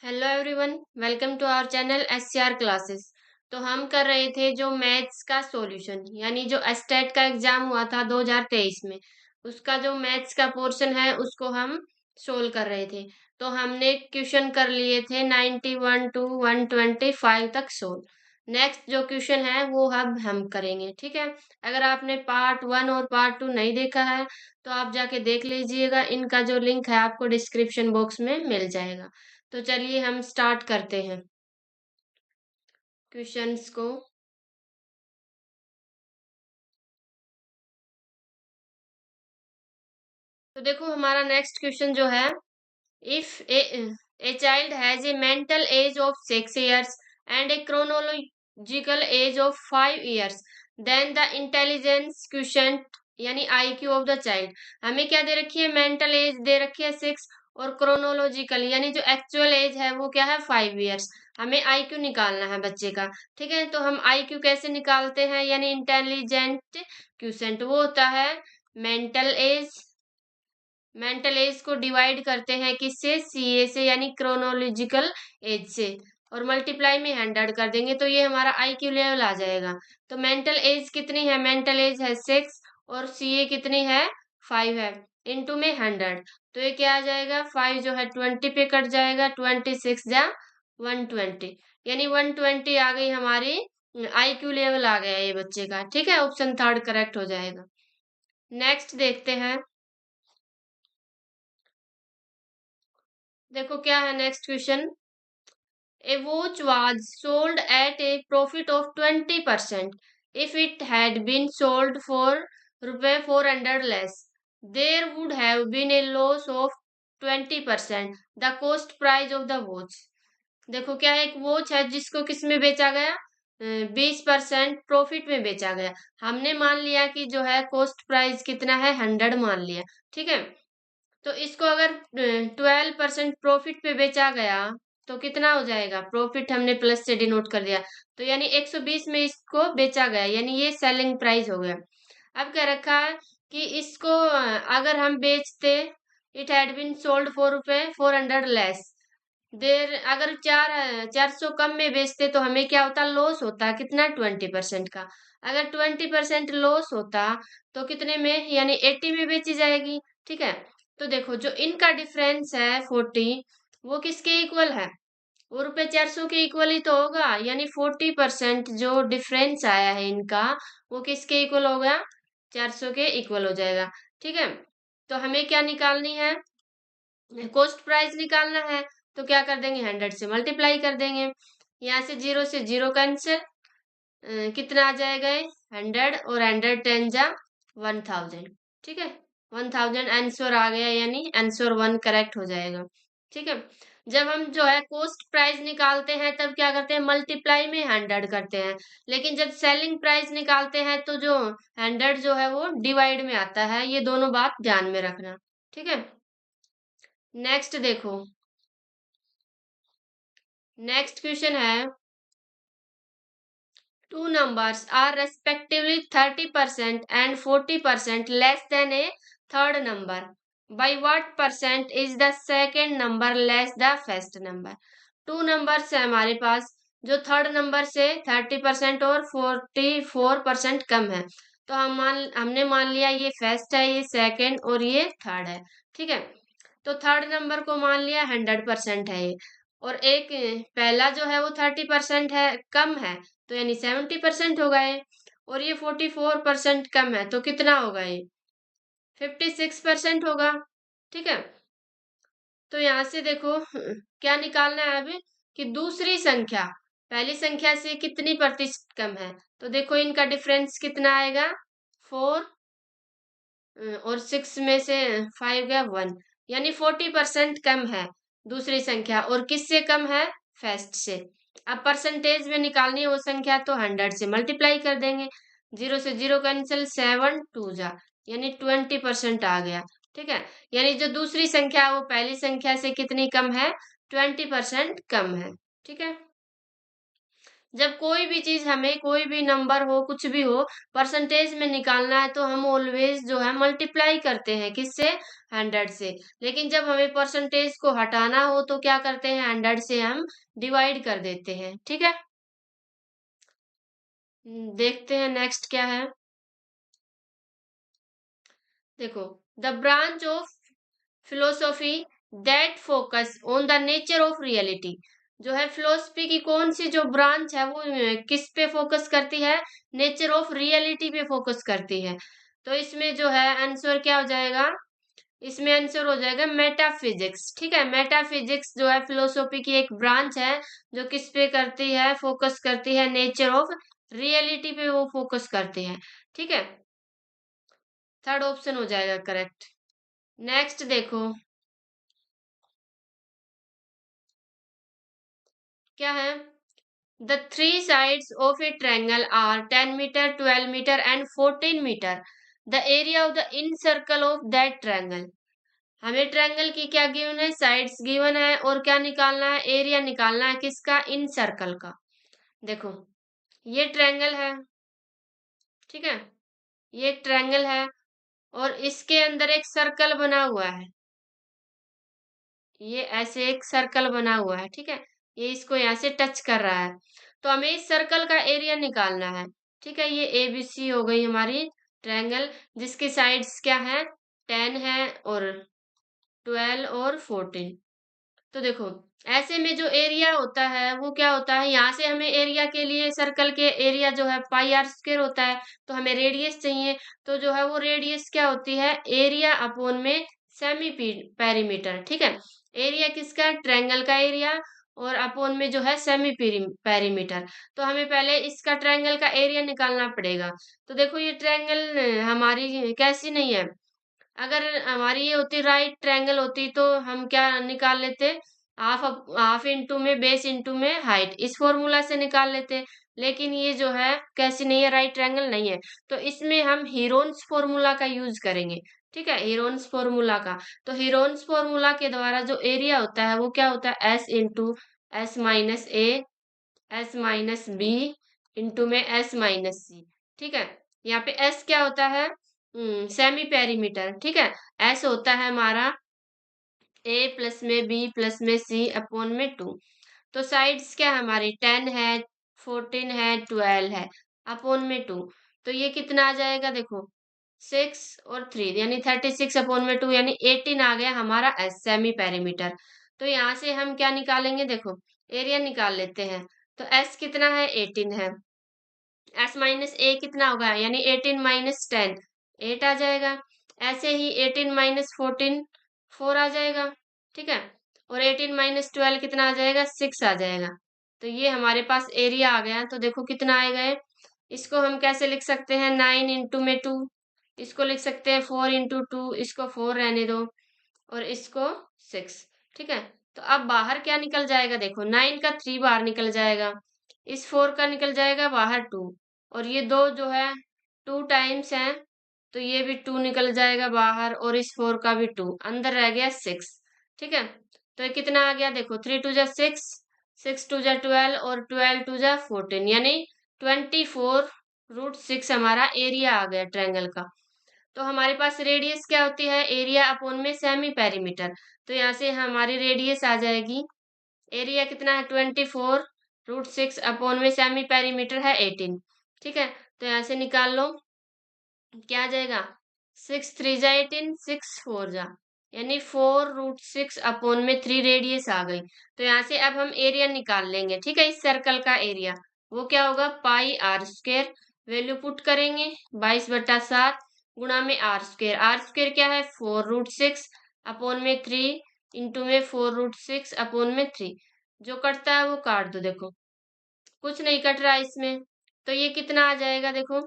Hello everyone, welcome to our channel SCR classes. तो हम कर रहे थे जो मैथ्स का सॉल्यूशन, यानी जो एस्टेट का एग्जाम हुआ था 2023 में, उसका जो मैथ्स का पोर्शन है उसको हम सोल्व कर रहे थे। तो हमने क्वेश्चन कर लिए थे 91 टू 125 तक सोल्व। नेक्स्ट जो क्वेश्चन है वो अब हम करेंगे, ठीक है। अगर आपने पार्ट 1 और पार्ट 2 नहीं देखा है तो आप जाके देख लीजिएगा, इनका जो लिंक है आपको डिस्क्रिप्शन बॉक्स में मिल जाएगा। तो चलिए हम स्टार्ट करते हैं क्वेश्चंस को। तो देखो हमारा नेक्स्ट क्वेश्चन जो है, if a child has a mental age of 6 years and a chronological age of 5 years, then the intelligence quotient यानी आईक्यू ऑफ द चाइल्ड। हमें क्या दे रखी है, मेंटल एज दे रखी है 6, और क्रोनोलॉजिकल यानी जो एक्चुअल एज है वो क्या है 5 years। हमें आईक्यू निकालना है बच्चे का, ठीक है। तो हम आईक्यू कैसे निकालते हैं, यानी इंटेलिजेंट क्वोशिएंट वो होता है मेंटल एज। मेंटल एज को डिवाइड करते हैं किससे, सीए से, यानी क्रोनोलॉजिकल एज से, और मल्टीप्लाई में 100 कर देंगे तो ये हमारा आईक्यू लेवल आ जाएगा। तो मेंटल एज कितनी है, मेंटल एज है 6 और सीए कितनी है 5 है, इनटू में 100। तो ये क्या आ जाएगा, 5 जो है 20 पे कट जाएगा, 26 जा 120, यानी 120 आ गई हमारी आईक्यू लेवल आ गया ये बच्चे का, ठीक है। ऑप्शन थर्ड करेक्ट हो जाएगा। नेक्स्ट देखते हैं, देखो क्या है next question. A watch was sold at a profit of 20%. If it had been sold for रुपए 400 less, there would have been a loss of 20%. The cost price of the watch. देखो क्या है, एक वॉच है जिसको किस में बेचा गया, 20% प्रॉफिट में बेचा गया। हमने मान लिया कि जो है कॉस्ट प्राइस कितना है 100 मान लिया, ठीक है। तो इसको अगर 12% प्रॉफिट पे बेचा गया तो कितना हो जाएगा, प्रॉफिट हमने प्लस से डिनोट कर दिया, तो यानी 120 में इसको बेचा गया, यानी ये सेलिंग प्राइस हो गया। अब क्या रखा है कि इसको अगर हम बेचते, it had been sold for rupees 400 less, देर अगर 400 कम में बेचते तो हमें क्या होता, लॉस होता कितना 20% का। अगर 20% लॉस होता तो कितने में, यानी 80 में बेची जाएगी, ठीक है। तो देखो जो इनका डिफरेंस है 40, वो किसके इक्वल है, वो रुपए 400 के इक्वल ही तो होगा, यानी 40% जो डिफरेंस आया है इनका वो किसके इक्वल होगा, 400 के इक्वल हो जाएगा, ठीक है। तो हमें क्या निकालनी है, कॉस्ट प्राइस निकालना है। तो क्या कर देंगे, 100 से मल्टीप्लाई कर देंगे, यहाँ से जीरो कैंसिल, कितना आ जाएगा ये 100, और 110 जा 1000, ठीक है। 1000 आंसर आ गया, यानी आंसर 1 करेक्ट हो जाएगा, ठीक है। जब हम जो है कॉस्ट प्राइस निकालते हैं तब क्या करते हैं, मल्टीप्लाई में 100 करते हैं, लेकिन जब सेलिंग प्राइस निकालते हैं तो जो 100 जो है वो डिवाइड में आता है, ये दोनों बात ध्यान में रखना, ठीक है। नेक्स्ट देखो, नेक्स्ट क्वेश्चन है, two numbers are respectively 30% and 40% less than a third number. By what percent is the second number less the first number? Two numbers है हमारे पास, जो थर्ड नंबर से 30% और 44% कम है। तो हमने मान लिया ये फर्स्ट है, ये सेकंड और ये थर्ड है, ठीक है। तो थर्ड नंबर को मान लिया 100% है ये, और एक पहला जो है वो 30% है, कम है, तो यानी 70% होगा ये, और ये 44% कम है तो कितना होगा ये 56% होगा, ठीक है। तो यहाँ से देखो क्या निकालना है अभी, कि दूसरी संख्या पहली संख्या से कितनी प्रतिशत कम है। तो देखो इनका डिफरेंस कितना आएगा, 4 और 6 में से 5 गया 1, यानी 40% कम है दूसरी संख्या, और किससे कम है, फर्स्ट से। अब परसेंटेज में निकालनी है वो संख्या, तो 100 से मल्टीप्लाई कर देंगे, जीरो से जीरो कैंसिल, 7 2 जा, यानी 20% आ गया, ठीक है। यानी जो दूसरी संख्या है वो पहली संख्या से कितनी कम है, 20% कम है, ठीक है। जब कोई भी चीज हमें, कोई भी नंबर हो, कुछ भी हो, परसेंटेज में निकालना है तो हम ऑलवेज जो है मल्टीप्लाई करते हैं, किससे, 100 से। लेकिन जब हमें परसेंटेज को हटाना हो तो क्या करते हैं, 100 से हम डिवाइड कर देते हैं। ठीक है, देखते हैं नेक्स्ट क्या है। देखो, the branch of philosophy that focus on the nature of reality, जो है फिलोसफी की कौन सी जो ब्रांच है वो किस पे फोकस करती है, नेचर ऑफ रियलिटी पे फोकस करती है। तो इसमें जो है आंसर क्या हो जाएगा, इसमें आंसर हो जाएगा मेटाफिजिक्स। ठीक है, मेटाफिजिक्स जो है फिलोसॉफी की एक ब्रांच है जो किस पे करती है, फोकस करती है नेचर ऑफ रियलिटी पे वो फोकस करती है। ठीक है, थर्ड ऑप्शन हो जाएगा करेक्ट। नेक्स्ट देखो क्या है, the three sides of a triangle are 10 metre, 12 metre and 14 metre. The area of the incircle of that triangle. हमें ट्रायंगल की क्या गिवन है, साइड्स गिवन है, और क्या निकालना है, एरिया निकालना है किसका, इन सर्कल का। देखो, ये ट्रायंगल है, ठीक है, ये ट्रायंगल है और इसके अंदर एक सर्कल बना हुआ है, ये ऐसे एक सर्कल बना हुआ है। ठीक है, ये इसको यहाँ से टच कर रहा है, तो हमें इस सर्कल का एरिया निकालना है। ठीक है, ये ए बी सी हो गई हमारी ट्रायंगल, जिसकी साइड्स क्या है, 10 है और 12 और 14। तो देखो, ऐसे में जो एरिया होता है वो क्या होता है, यहाँ से हमें एरिया के लिए सर्कल के एरिया जो है पाई आर स्क्वायर होता है, तो हमें रेडियस चाहिए। तो जो है वो रेडियस क्या होती है, एरिया अपॉन में सेमी पेरीमीटर। ठीक है, एरिया किसका, ट्रायंगल का एरिया, और अपॉन में जो है सेमी पेरीमीटर। तो हमें पहले इसका ट्रायंगल का एरिया निकालना पड़ेगा। तो देखो, ये ट्रायंगल हमारी कैसी नहीं है, अगर हमारी ये होती राइट ट्रायंगल होती तो हम क्या निकाल लेते, हाफ, हाफ इंटू में बेस इंटू में हाइट, इस फॉर्मूला से निकाल लेते। लेकिन ये जो है कैसी नहीं है, राइट ट्रायंगल नहीं है, तो इसमें हम हीरोन्स फॉर्मूला का यूज करेंगे। ठीक है, हीरोन्स फॉर्मूला का। तो हीरोन्स फॉर्मूला के द्वारा जो एरिया होता है वो क्या होता है, एस इंटू एस माइनस ए, एस माइनस बी इंटू में एस माइनस सी। ठीक है, यहाँ पे एस क्या होता है, सेमी पेरीमीटर। ठीक है, एस होता है हमारा ए प्लस में बी प्लस में सी अपॉन में 2। तो साइड्स क्या है हमारी, 10 है, 14 है, 12 है, अपॉन में 2। तो ये कितना आ जाएगा, देखो 6 और 3 यानी 36 अपॉन में 2 यानी 18 आ गया हमारा एस सेमी पेरीमीटर। तो यहाँ से हम क्या निकालेंगे, देखो एरिया निकाल लेते हैं। तो एस कितना है, 18 है, एस माइनस ए कितना होगा, यानी 18 माइनस 10 8 आ जाएगा। ऐसे ही 18 माइनस 14 4 आ जाएगा। ठीक है, और 18 माइनस 12 कितना आ जाएगा, 6 आ जाएगा। तो ये हमारे पास एरिया आ गया। तो देखो कितना आएगा ये, इसको हम कैसे लिख सकते हैं, 9 इंटू में 2, इसको लिख सकते हैं 4 इंटू 2, इसको 4 रहने दो, और इसको 6। ठीक है, तो अब बाहर क्या निकल जाएगा, देखो 9 का 3 बाहर निकल जाएगा, इस 4 का निकल जाएगा बाहर 2, और ये दो जो है 2 टाइम्स है, तो ये भी 2 निकल जाएगा बाहर, और इस 4 का भी 2, अंदर रह गया 6। ठीक है, तो ये कितना आ गया, देखो 3 टू जा 6, 6 टू जा 12 और 12 टू जा 14 यानी 24√6 हमारा एरिया आ गया ट्रायंगल का। तो हमारे पास रेडियस क्या होती है, एरिया अपॉन में सेमी पेरीमीटर। तो यहाँ से हमारी रेडियस आ जाएगी, एरिया कितना है 24√6 अपॉन में सेमी पेरीमीटर है 18। ठीक है, तो यहाँ से निकाल लो, क्या आ जाएगा, 6 3 जा 18, 6 4 जा, यानी 4√6 अपॉन में 3 रेडियस आ गई। तो यहाँ से अब हम एरिया निकाल लेंगे। ठीक है, इस सर्कल का एरिया वो क्या होगा, पाई आर स्क्वायर, वैल्यू पुट करेंगे 22/7 गुणा में आर स्क्वायर। आर स्क्वायर क्या है, 4√6 अपॉन में 3 इंटू में 4√6 अपॉन में 3। जो कटता है वो काट दो, देखो कुछ नहीं कट रहा है इसमें। तो ये कितना आ जाएगा, देखो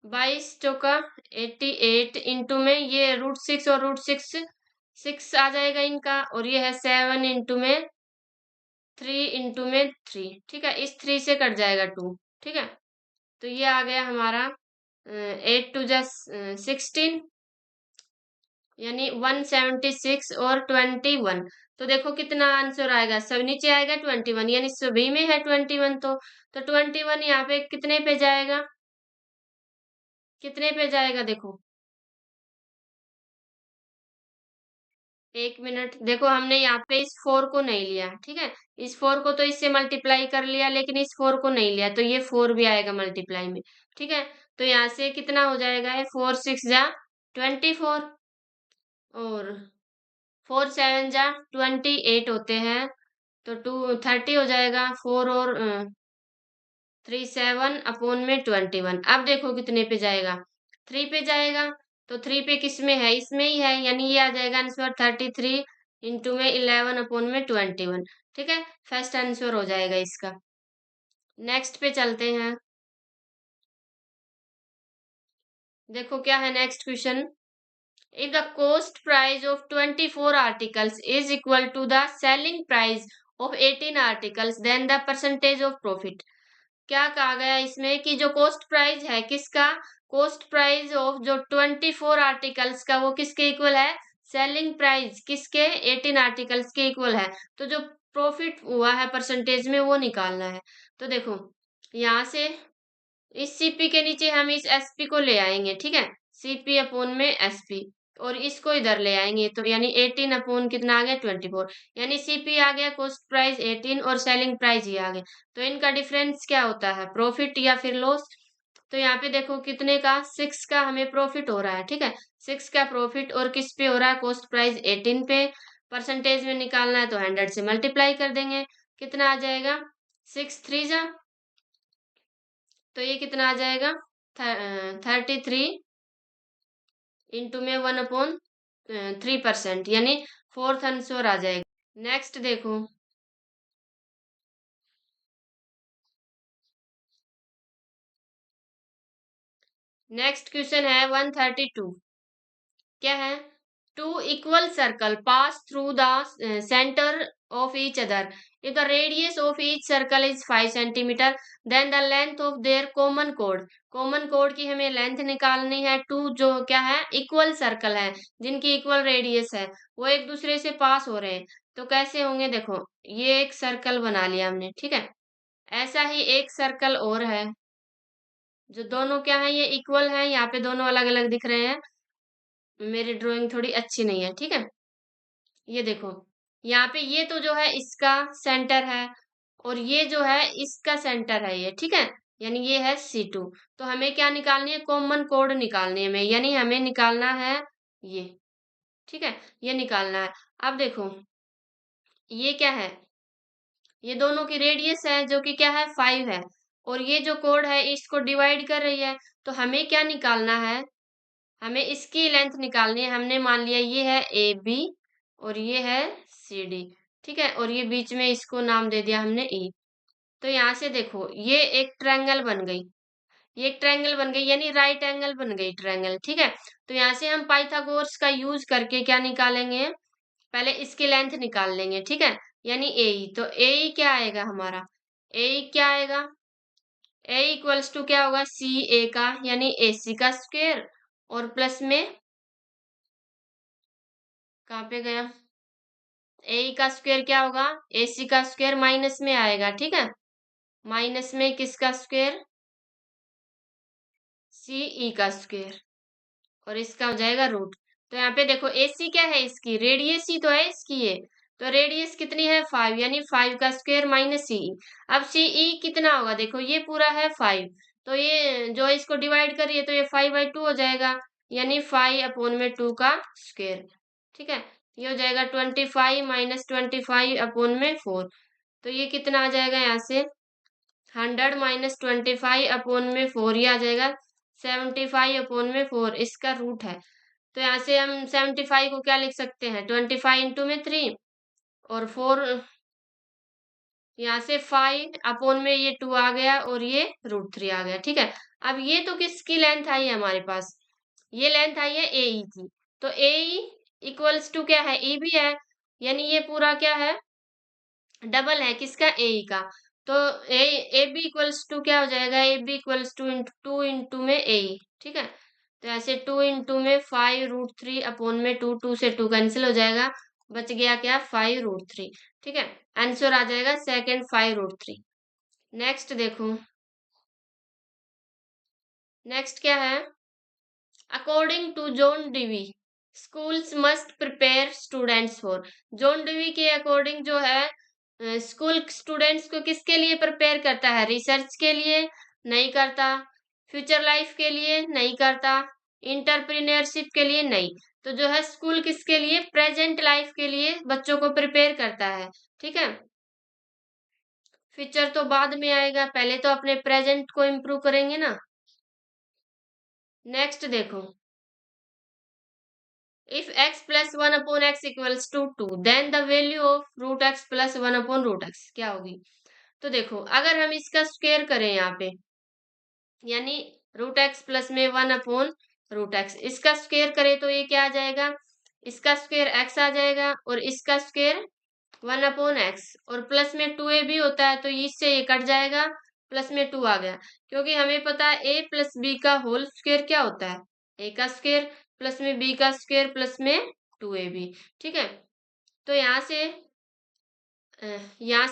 22 चौका 88 इंटू में ये √6 और √6 6 आ जाएगा इनका, और ये है 7 इंटू में 3 इंटू में 3। ठीक है, इस 3 से कट जाएगा 2। ठीक है, तो ये आ गया हमारा 8 टू जा 16 यानी 176 और 21। तो देखो कितना आंसर आएगा, सब नीचे आएगा 21 यानी सभी में है 21। तो 21 यहाँ पे कितने पे जाएगा, कितने पे जाएगा, देखो एक मिनट, देखो हमने यहाँ पे इस 4 को नहीं लिया, ठीक है। इस 4 को तो इससे मल्टीप्लाई कर लिया, लेकिन इस 4 को नहीं लिया, तो ये 4 भी आएगा मल्टीप्लाई में, ठीक है। तो यहाँ से कितना हो जाएगा, है 4 6 जा 24, और 4 7 जा 28 होते हैं, तो 30 हो जाएगा। 4 और 3 7 अपॉन में 21। अब देखो कितने पे जाएगा, 3 पे जाएगा। तो 3 पे किस में है, इसमें ही है, यानी ये आ जाएगा आंसर 33 इंटू में 11 अपॉन में 21, ठीक है। फर्स्ट आंसर हो जाएगा इसका। नेक्स्ट पे चलते हैं। देखो क्या है next question. If the cost price of 24 articles is equal to the selling price of 18 articles, then the percentage of profit. क्या कहा गया इसमें कि जो कॉस्ट प्राइस है किसका, कॉस्ट प्राइस ऑफ जो 24 आर्टिकल्स का, वो किसके इक्वल है, सेलिंग प्राइस किसके, 18 आर्टिकल्स के इक्वल है। तो जो प्रॉफिट हुआ है परसेंटेज में, वो निकालना है। तो देखो यहाँ से इस सीपी के नीचे हम इस एसपी को ले आएंगे, ठीक है। सीपी अपॉन में एसपी, और इसको इधर ले आएंगे, तो यानी 18 अपॉन कितना आ गया 24, यानी सीपी आ गया कॉस्ट प्राइस 18 और सेलिंग प्राइस ये आ गया। तो इनका डिफरेंस क्या होता है, प्रॉफिट या फिर लॉस। तो यहाँ पे देखो कितने का, 6 का हमें प्रॉफिट हो रहा है, ठीक है। 6 का प्रॉफिट, और किस पे हो रहा है, कॉस्ट प्राइस 18 पे। परसेंटेज में निकालना है तो 100 से मल्टीप्लाई कर देंगे, कितना आ जाएगा 6 3 जा, तो ये कितना आ जाएगा 33 इंटू में 1/3%, यानी फोर्थ आंसर आ जाएगा। नेक्स्ट देखो, नेक्स्ट क्वेश्चन है 132। क्या है, two equal circle pass through the centre of each other, if the radius of each circle is 5 centimetre, then the length of their common code. Common code की हमें length निकालनी है। To जो क्या है, इक्वल सर्कल है, जिनकी equal radius है, वो एक दूसरे से पास हो रहे हैं। तो कैसे होंगे, देखो ये एक सर्कल बना लिया हमने, ठीक है। ऐसा ही एक सर्कल और है, जो दोनों क्या है, ये इक्वल है, यहाँ पे दोनों अलग अलग दिख रहे हैं, मेरी ड्राइंग थोड़ी अच्छी नहीं है, ठीक है। ये देखो यहाँ पे ये तो जो है इसका सेंटर है, और ये जो है इसका सेंटर है, ये ठीक है, यानी ये है C2। तो हमें क्या निकालनी है, कॉमन कोड निकालनी है हमें, यानी हमें निकालना है ये, ठीक है, ये निकालना है। अब देखो ये क्या है, ये दोनों की रेडियस है जो कि क्या है 5 है, और ये जो कोड है इसको डिवाइड कर रही है। तो हमें क्या निकालना है, हमें इसकी लेंथ निकालनी है। हमने मान लिया ये है AB और ये है CD, ठीक है, और ये बीच में इसको नाम दे दिया हमने E। तो यहाँ से देखो ये एक ट्रायंगल बन गई, ये एक ट्रायंगल बन गई, यानी राइट एंगल बन गई ट्रायंगल, ठीक है। तो यहाँ से हम पाइथागोरस का यूज करके क्या निकालेंगे, पहले इसकी लेंथ निकाल लेंगे, ठीक है, यानी AE। तो AE क्या आएगा हमारा, AE क्या आएगा, ए इक्वल्स टू क्या होगा, CA का, यानी AC का स्क्वायर, और प्लस में कहाँ पे गया, ए का स्क्वायर क्या होगा, AC का स्क्वायर माइनस में आएगा, ठीक है। माइनस में किसका स्क्वायर, CE का स्क्वायर, और इसका हो जाएगा रूट। तो यहाँ पे देखो AC क्या है, इसकी रेडियस ही तो है इसकी ये, तो रेडियस कितनी है 5, यानी 5 का स्क्वायर माइनस CE। अब CE कितना होगा, देखो ये पूरा है 5, तो ये जो इसको डिवाइड करिए तो ये 5/2 हो जाएगा, यानी 5/2 का स्क्वायर, ठीक है। ये हो जाएगा 25 माइनस 25/4। तो ये कितना आ जाएगा यहाँ से, 100 माइनस 25/4, ये आ जाएगा 75/4, इसका रूट है। तो यहाँ से हम 75 को क्या लिख सकते हैं, 25 इंटू में 3, और 4, यहाँ से 5/में ये 2 आ गया, और ये √3 आ गया, ठीक है। अब ये तो किसकी लेंथ आई है हमारे पास, ये लेंथ आई है AE की। तो AE इक्वल्स टू क्या है, E भी है, यानी ये पूरा क्या है, डबल है किसका, AE का। तो AB इक्वल्स टू क्या हो जाएगा, AB equals to two into में AE, ठीक है। तो ऐसे 2 इंटू में 5√3/2, 2 से 2 कैंसिल हो जाएगा, बच गया क्या 5√3, ठीक है। आंसर आ जाएगा सेकंड 5√3। नेक्स्ट देखो, नेक्स्ट क्या है, according to John Dewey schools must prepare students for. John Dewey के अकॉर्डिंग जो है स्कूल स्टूडेंट्स को किसके लिए प्रिपेयर करता है? रिसर्च के लिए नहीं करता, फ्यूचर लाइफ के लिए नहीं करता, इंटरप्रीनियरशिप के लिए नहीं। तो जो है स्कूल किसके लिए? प्रेजेंट लाइफ के लिए बच्चों को प्रिपेयर करता है। ठीक है, फ्यूचर तो बाद में आएगा, पहले तो अपने प्रेजेंट को इम्प्रूव करेंगे ना। नेक्स्ट देखो, if x plus 1 upon x equals to 2 then the value of root x plus 1 upon root x क्या होगी? तो देखो, अगर हम इसका स्क्वायर करें यहाँ पे, यानी रूट एक्स प्लस में 1 अपॉन रूट एक्स, इसका स्क्वायर करें तो ये क्या आ जाएगा? इसका स्क्वायर x आ जाएगा और इसका स्क्वायर 1 अपॉन एक्स, और प्लस में 2a भी होता है तो इससे ये कट जाएगा, प्लस में 2 आ गया। क्योंकि हमें पता है a प्लस बी का होल स्क्वायर क्या होता है? a का स्क्वायर प्लस में b का स्क्वायर प्लस में 2ab। ठीक है, तो यहाँ से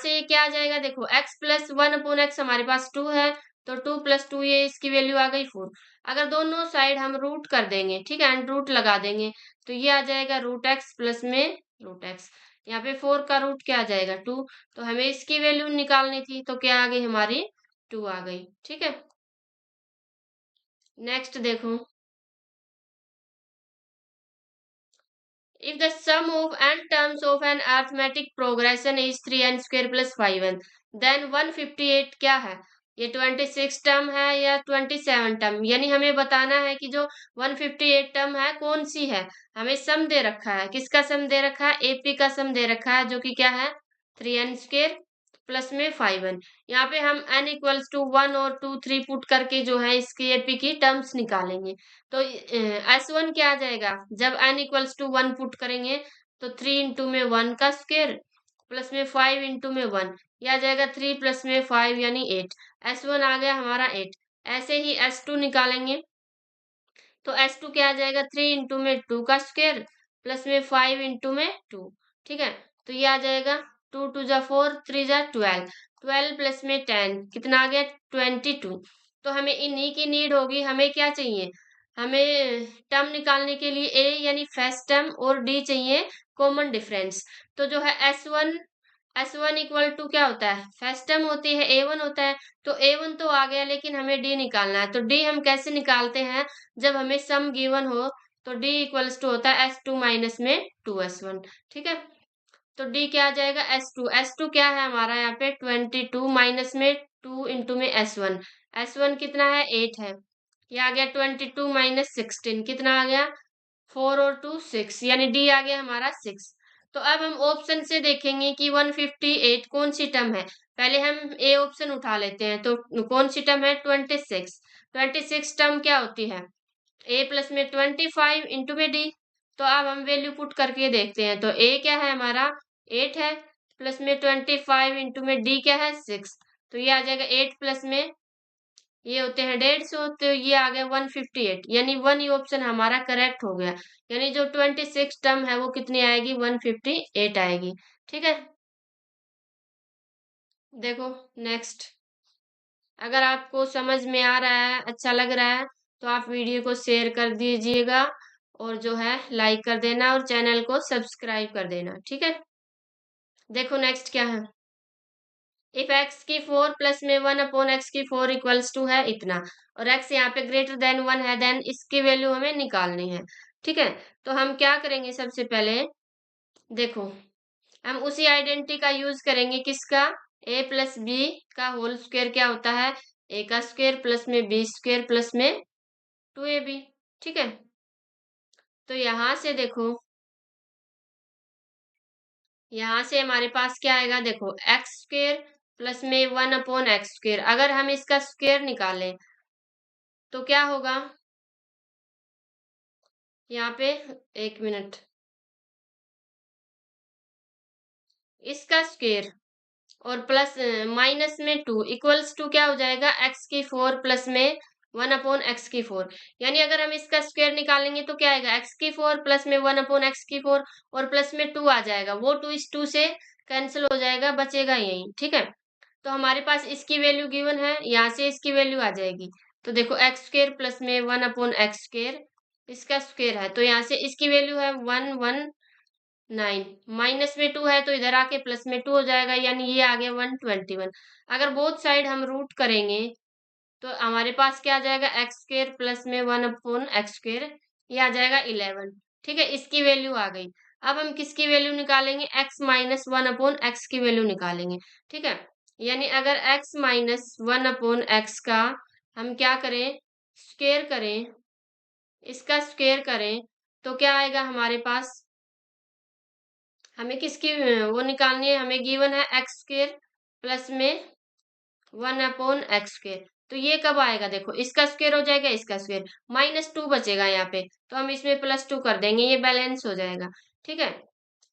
ये क्या आ जाएगा? देखो, x प्लस 1 अपॉन एक्स हमारे पास 2 है, तो 2 प्लस 2 ये इसकी वैल्यू आ गई 4। अगर दोनों साइड हम रूट कर देंगे, ठीक है, एंड रूट लगा देंगे, तो ये आ जाएगा रूट एक्स प्लस में रूट एक्स। यहाँ पे 4 का रूट क्या आ जाएगा? 2। तो हमें इसकी वैल्यू निकालनी थी, तो क्या आ गई हमारी? 2 आ गई। ठीक है, नेक्स्ट देखो, if the sum of n terms of an arithmetic progression is 3n square plus 5n, then 158 क्या है? ये 26 टर्म है या 27 टर्म? यानी हमें बताना है कि जो 158 टर्म है कौन सी है। हमें सम दे रखा है, किसका सम दे रखा है? एपी का सम दे रखा है, जो कि क्या है? 3n स्क्वेयर प्लस में 5n। यहाँ पे हम n इक्वल्स टू 1 और 2 3 पुट करके जो है इसकी एपी की टर्म्स निकालेंगे। तो S1 क्या आ जाएगा? जब n इक्वल्स टू 1 पुट करेंगे तो 3 इंटू में 1 का स्क्वायर प्लस में 5 इंटू में 1, यह आ जाएगा 3 प्लस में 5 यानी 8। S1 आ गया हमारा 8। ऐसे ही S2 निकालेंगे तो S2 क्या आ जाएगा? 3 इंटू में 2 का स्क्वायर प्लस में 5 इंटू में 2। ठीक है, तो ये आ जाएगा 2 2 जा 4, 3 जा 12, 12 प्लस में 10 कितना आ गया? 22। तो हमें इन्हीं की नीड होगी। हमें क्या चाहिए? हमें टर्म निकालने के लिए ए यानी फर्स्ट टर्म और डी चाहिए कॉमन डिफरेंस। तो जो है S1 इक्वल टू क्या होता है? फर्स्ट टर्म होती है, A1 होता है। तो A1 तो आ गया, लेकिन हमें D निकालना है। तो D हम कैसे निकालते हैं? जब हमें सम गिवन हो तो D इक्वल्स टू होता है S2 माइनस में 2S1। ठीक है, तो D क्या आ जाएगा? S2। S2 क्या है हमारा यहाँ पे? 22 माइनस में 2 इंटू में S1। S1 कितना है? 8 है। ये आ गया 22 माइनस 16 कितना आ गया? 4 और 2 6, यानी डी आ गया हमारा 6। तो अब हम ऑप्शन से देखेंगे कि 158 कौन सी टर्म है। पहले हम ए ऑप्शन उठा लेते हैं, तो कौन सी टर्म है? 26। 26 टर्म क्या होती है? ए प्लस में 25 इंटू में डी। तो अब हम वैल्यू पुट करके देखते हैं, तो ए क्या है हमारा? 8 है, प्लस में 25 इंटू में डी क्या है? 6। तो ये आ जाएगा 8 प्लस में ये होते हैं 150, तो ये आ गया 158, यानी वन ये ऑप्शन हमारा करेक्ट हो गया। यानी जो 26 टर्म है वो कितनी आएगी? 158 आएगी। ठीक है, देखो नेक्स्ट, अगर आपको समझ में आ रहा है, अच्छा लग रहा है, तो आप वीडियो को शेयर कर दीजिएगा और जो है लाइक कर देना और चैनल को सब्सक्राइब कर देना। ठीक है, देखो नेक्स्ट क्या है। इफ एक्स की 4 प्लस में 1 अपॉन एक्स की 4 इक्वल्स टू है इतना, और एक्स यहाँ पे ग्रेटर देन 1 है, देन इसकी वैल्यू हमें निकालनी है। ठीक है, तो हम क्या करेंगे? सबसे पहले देखो, हम उसी आइडेंटिटी का यूज करेंगे, किसका? ए प्लस बी का होल स्क्वायर क्या होता है? ए का स्क्वायर प्लस में बी स्क्वायर प्लस में 2ab। ठीक है, तो यहां से देखो, यहाँ से हमारे पास क्या आएगा? देखो, एक्स स्क्वायर प्लस में 1 अपॉन एक्स स्क्वायर, अगर हम इसका स्क्वायर निकालें तो क्या होगा? यहाँ पे एक मिनट, इसका स्क्वायर और प्लस माइनस में 2 इक्वल्स टू क्या हो जाएगा? एक्स की 4 प्लस में 1 अपॉन एक्स की 4। यानी अगर हम इसका स्क्वायर निकालेंगे तो क्या आएगा? एक्स की 4 प्लस में 1 अपॉन एक्स की 4 और प्लस में 2 आ जाएगा, वो 2 इस 2 से कैंसिल हो जाएगा, बचेगा यही। ठीक है, तो हमारे पास इसकी वैल्यू गिवन है, यहाँ से इसकी वैल्यू आ जाएगी। तो देखो, एक्स स्क्वायर प्लस में 1 अपॉन एक्स स्क्वायर इसका स्क्वायर है, तो यहाँ से इसकी वैल्यू है 119, माइनस में 2 है तो इधर आके प्लस में 2 हो जाएगा, यानी ये आ गया 121। अगर बोथ साइड हम रूट करेंगे तो हमारे पास क्या आ जाएगा, एक्स स्क्वायर प्लस में 1/x², ये आ जाएगा 11। ठीक है, इसकी वैल्यू आ गई। अब हम किसकी वैल्यू निकालेंगे, x माइनस 1/x की वैल्यू निकालेंगे। ठीक है, यानी अगर x माइनस 1/x का हम क्या करें, स्क्वायर करें, इसका स्क्वायर करें, तो क्या आएगा हमारे पास, हमें किसकी वो निकालनी है, हमें गिवन है एक्स स्क्वायर प्लस में 1/x²। तो ये कब आएगा, देखो इसका स्क्वायर हो जाएगा, इसका स्क्वायर, -2 बचेगा यहाँ पे, तो हम इसमें +2 कर देंगे, ये बैलेंस हो जाएगा। ठीक है,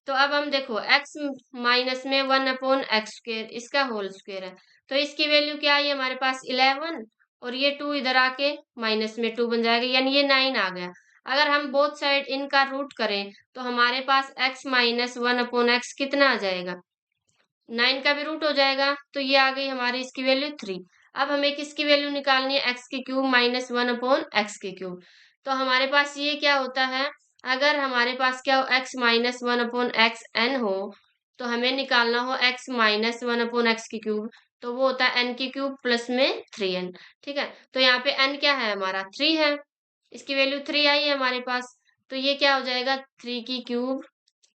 तो अब हम देखो x माइनस में 1/x², इसका होल स्क्वायर है, तो इसकी वैल्यू क्या आई हमारे पास 11, और ये 2 इधर आके माइनस में 2 बन जाएगा, यानी ये 9 आ गया। अगर हम बोथ साइड इनका रूट करें तो हमारे पास x माइनस 1/x कितना आ जाएगा, 9 का भी रूट हो जाएगा, तो ये आ गई हमारी इसकी वैल्यू 3। अब हमें किसकी वैल्यू निकालनी है, एक्स की क्यूब माइनस 1/x की क्यूब। तो हमारे पास ये क्या होता है, अगर हमारे पास क्या हो, x माइनस 1/x n हो, तो हमें निकालना हो x माइनस 1/x की क्यूब, तो वो होता है n की क्यूब प्लस में 3n। ठीक है, तो यहाँ पे n क्या है हमारा 3 है, इसकी वैल्यू 3 आई है हमारे पास, तो ये क्या हो जाएगा 3 की क्यूब